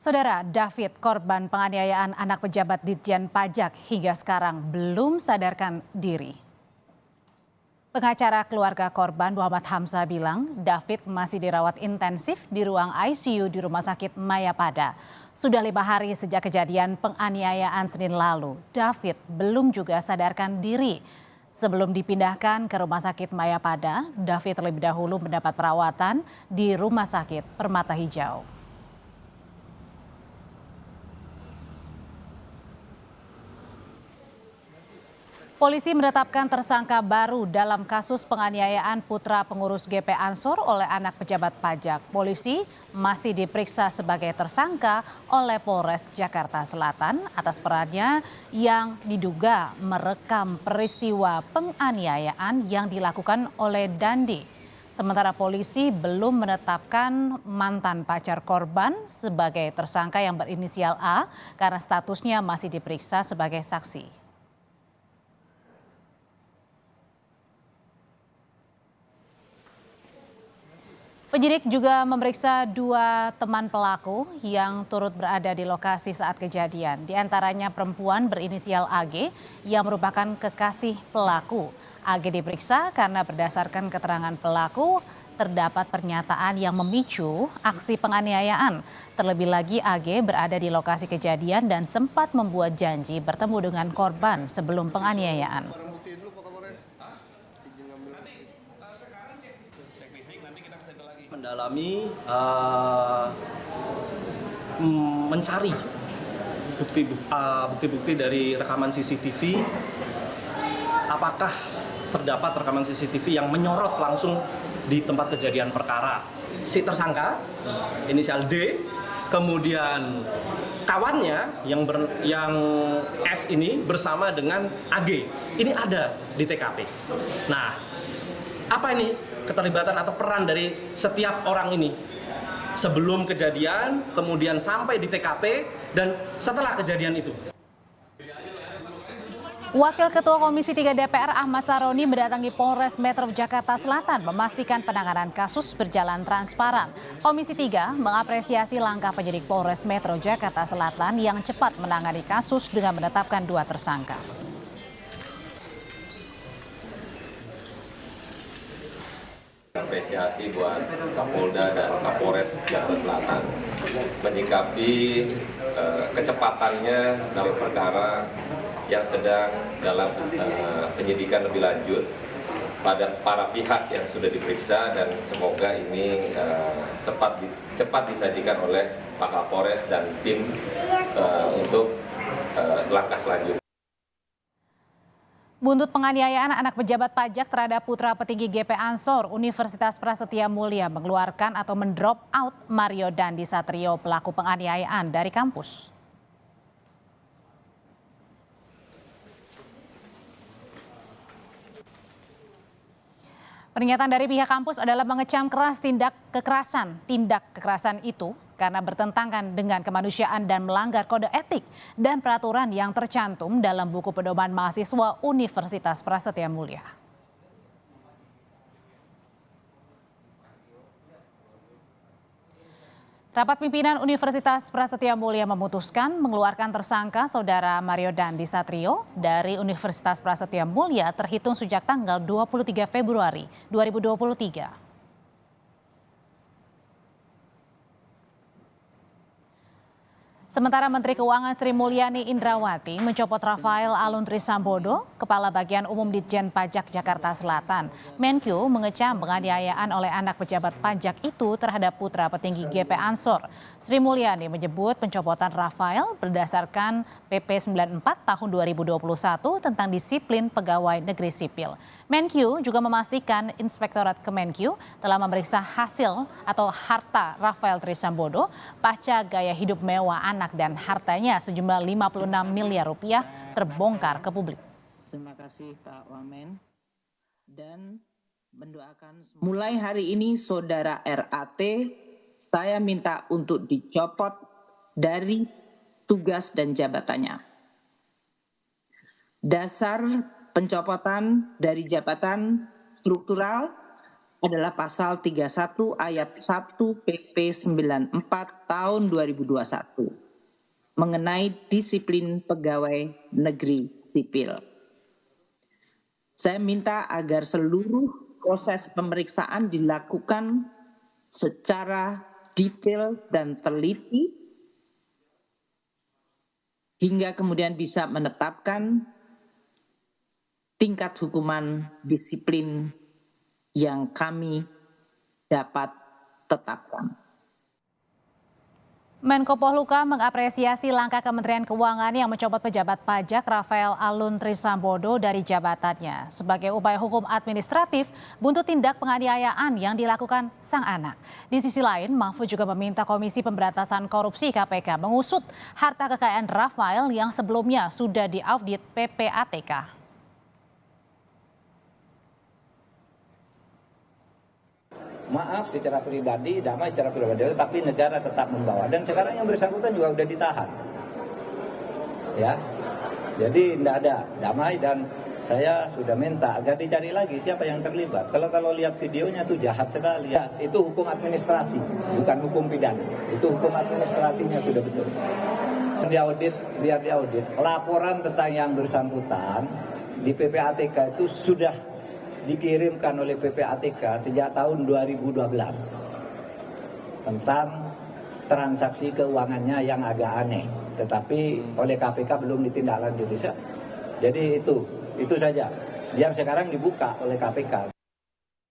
Saudara David, korban penganiayaan anak pejabat Ditjen Pajak hingga sekarang belum sadarkan diri. Pengacara keluarga korban Muhammad Hamzah bilang David masih dirawat intensif di ruang ICU di Rumah Sakit Mayapada. Sudah 5 hari sejak kejadian penganiayaan Senin lalu, David belum juga sadarkan diri. Sebelum dipindahkan ke Rumah Sakit Mayapada, David terlebih dahulu mendapat perawatan di Rumah Sakit Permata Hijau. Polisi menetapkan tersangka baru dalam kasus penganiayaan putra pengurus GP Ansor oleh anak pejabat pajak. Polisi masih diperiksa sebagai tersangka oleh Polres Jakarta Selatan atas perannya yang diduga merekam peristiwa penganiayaan yang dilakukan oleh Dandi. Sementara polisi belum menetapkan mantan pacar korban sebagai tersangka yang berinisial A karena statusnya masih diperiksa sebagai saksi. Penyidik juga memeriksa 2 teman pelaku yang turut berada di lokasi saat kejadian. Di antaranya perempuan berinisial AG yang merupakan kekasih pelaku. AG diperiksa karena berdasarkan keterangan pelaku terdapat pernyataan yang memicu aksi penganiayaan. Terlebih lagi AG berada di lokasi kejadian dan sempat membuat janji bertemu dengan korban sebelum penganiayaan. Mendalami, mencari bukti-bukti dari rekaman CCTV. Apakah terdapat rekaman CCTV yang menyorot langsung di tempat kejadian perkara? Si tersangka, inisial D, kemudian kawannya yang S ini bersama dengan AG, ini ada di TKP. Nah, apa ini keterlibatan atau peran dari setiap orang ini sebelum kejadian, kemudian sampai di TKP, dan setelah kejadian itu? Wakil Ketua Komisi 3 DPR Ahmad Saroni mendatangi Polres Metro Jakarta Selatan memastikan penanganan kasus berjalan transparan. Komisi 3 mengapresiasi langkah penyidik Polres Metro Jakarta Selatan yang cepat menangani kasus dengan menetapkan 2 tersangka. Apresiasi buat Kapolda dan Kapolres Jakarta Selatan menyikapi kecepatannya dalam perkara yang sedang dalam penyidikan lebih lanjut pada para pihak yang sudah diperiksa, dan semoga ini cepat disajikan oleh Pak Kapolres dan tim untuk langkah selanjutnya. Buntut penganiayaan anak pejabat pajak terhadap putra petinggi GP Ansor, Universitas Prasetya Mulia mengeluarkan atau mendrop out Mario Dandi Satrio, pelaku penganiayaan dari kampus. Pernyataan dari pihak kampus adalah mengecam keras tindak kekerasan itu karena bertentangan dengan kemanusiaan dan melanggar kode etik dan peraturan yang tercantum dalam buku pedoman mahasiswa Universitas Prasetya Mulia. Rapat pimpinan Universitas Prasetya Mulia memutuskan mengeluarkan tersangka Saudara Mario Dandi Satrio dari Universitas Prasetya Mulia terhitung sejak tanggal 23 Februari 2023. Sementara Menteri Keuangan Sri Mulyani Indrawati mencopot Rafael Aluntri Sambodo, Kepala Bagian Umum Ditjen Pajak Jakarta Selatan. Menkyu mengecam penganiayaan oleh anak pejabat pajak itu terhadap putra petinggi GP Ansor. Sri Mulyani menyebut pencopotan Rafael berdasarkan PP 94 tahun 2021 tentang disiplin pegawai negeri sipil. Menkyu juga memastikan Inspektorat Kemenkyu telah memeriksa hasil atau harta Rafael Trisambodo pasca gaya hidup mewah anak dan hartanya sejumlah 56 miliar rupiah terbongkar ke publik. Terima kasih Pak Wamen, dan mendoakan mulai hari ini Saudara RAT saya minta untuk dicopot dari tugas dan jabatannya. Dasar pencopotan dari jabatan struktural adalah pasal 31 ayat 1 PP 94 tahun 2021 mengenai disiplin pegawai negeri sipil. Saya minta agar seluruh proses pemeriksaan dilakukan secara detail dan teliti hingga kemudian bisa menetapkan tingkat hukuman disiplin yang kami dapat tetapkan. Menko Polhukam mengapresiasi langkah Kementerian Keuangan yang mencopot pejabat pajak Rafael Alun Trisambodo dari jabatannya sebagai upaya hukum administratif buntut tindak penganiayaan yang dilakukan sang anak. Di sisi lain, Mahfud juga meminta Komisi Pemberantasan Korupsi KPK mengusut harta kekayaan Rafael yang sebelumnya sudah diaudit PPATK. Maaf secara pribadi, damai secara pribadi, tapi negara tetap membawa. Dan sekarang yang bersangkutan juga sudah ditahan. Ya, jadi tidak ada damai dan saya sudah minta agar dicari lagi siapa yang terlibat. Kalau lihat videonya itu jahat sekali. Ya, itu hukum administrasi, bukan hukum pidana. Itu hukum administrasinya sudah betul. Biar diaudit. Laporan tentang yang bersangkutan di PPATK itu sudah dikirimkan oleh PPATK sejak tahun 2012 tentang transaksi keuangannya yang agak aneh, tetapi oleh KPK belum ditindaklanjuti. Jadi itu saja. Biar sekarang dibuka oleh KPK.